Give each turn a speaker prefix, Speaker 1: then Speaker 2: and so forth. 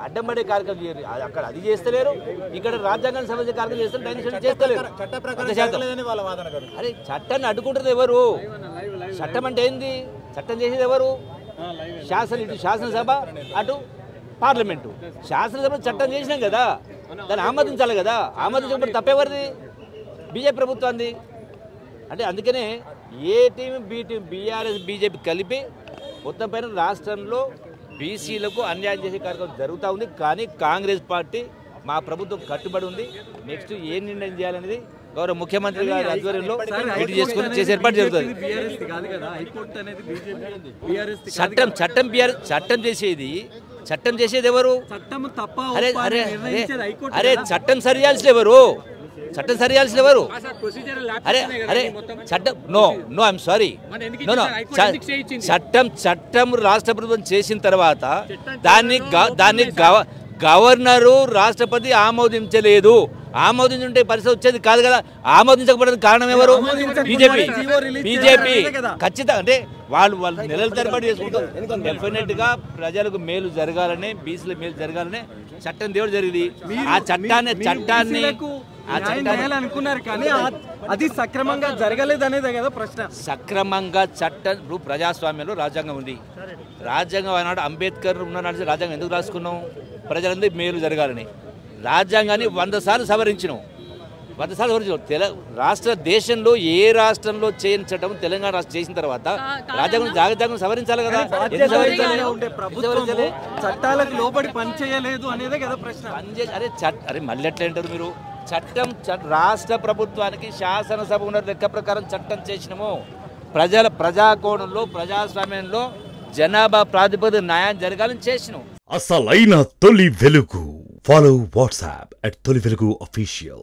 Speaker 1: అడ్డంబడే కార్యక్రమం చేయరు. అక్కడ అది చేస్తలేరు, ఇక్కడ రాజ్యాంగాన్ని సంబంధించిన కార్యక్రమం చేస్తారు, డైరెక్షన్ చేస్తలేరు. అరే చట్టాన్ని అడ్డుకుంటుంది ఎవరు? చట్టం అంటే ఏంది? చట్టం చేసేది ఎవరు? ఇటు శాసనసభ, అటు పార్లమెంటు. శాసనసభ చట్టం చేసినాం కదా, దాన్ని ఆమోదించాలి కదా. ఆమోదించకపోతే తప్పేవరిది? బీజేపీ ప్రభుత్వాన్ని. అంటే అందుకనే A team B team, BRS BJP కలిపి మొత్తం పైన రాష్ట్రంలో బీసీలకు అన్యాయం చేసే కార్యక్రమం జరుగుతూ ఉంది. కానీ కాంగ్రెస్ పార్టీ, మా ప్రభుత్వం కట్టుబడి ఉంది. నెక్స్ట్ ఏం నిర్ణయం చేయాలనేది గౌరవ ముఖ్యమంత్రి గారి ఆధ్వర్యంలో మీటింగ్ చేసుకుని చేసే ఏర్పాటు జరుగుతుంది. చట్టం చేసేది ఎవరు? అరే చట్టం సరియాల్సిన ఎవరు? చట్టం సరియాల్సిన ఎవరు? అరే చట్టం నో ఐఎమ్ సారీ, చట్టం రాష్ట్ర ప్రభుత్వం చేసిన తర్వాత దాన్ని గవర్నరు రాష్ట్రపతి ఆమోదించలేదు. ఆమోదించుంటే పరిస్థితి వచ్చేది కాదు కదా. ఆమోదించకపోవడానికి కారణం ఎవరు? బీజేపీ ఖచ్చితంగా. అంటే వాళ్ళు నెలల తరబడి చేసుకుంటారు. డెఫినెట్ గా ప్రజలకు మేలు జరగాలని, బీసీలకు మేలు జరగాలని చట్టం దేవుడు జరిగింది. ఆ చట్టాన్ని
Speaker 2: అనుకున్నారు కానీ అది సక్రమంగా జరగలేదనేదే కదా ప్రశ్న.
Speaker 1: సక్రమంగా చట్టం ఇప్పుడు ప్రజాస్వామ్యంలో రాజ్యాంగం ఉంది. రాజ్యాంగం ఆనాడు అంబేద్కర్ ఉన్న రాజ్యాంగం ఎందుకు రాసుకున్నాం? ప్రజలందరికీ మేలు జరగాలని. రాజ్యాంగాన్ని 100 సార్లు సవరించినాం. రాష్ట్ర దేశంలో ఏ రాష్ట్రంలో చేయని చట్టం తెలంగాణ రాష్ట్రం చేసిన తర్వాత రాజ్యాంగం సవరించాలి కదా.
Speaker 2: చట్టాలకు లోబడి పనిచేయలేదు అనేదే కదా ప్రశ్న.
Speaker 1: అరే మళ్ళీ ఎట్లా అంటారు మీరు? చట్టం రాష్ట్ర ప్రభుత్వానికి శాసనసభ ఉన్న లెక్క ప్రకారం చట్టం చేసినాము. ప్రజాకోణంలో, ప్రజాస్వామ్యంలో జనాభా ప్రాతిపదిక న్యాయం జరగాలని చేసినాం.
Speaker 3: అసలైన తొలి వెలుగు. ఫాలో వాట్సాప్ @తొలి వెలుగు official.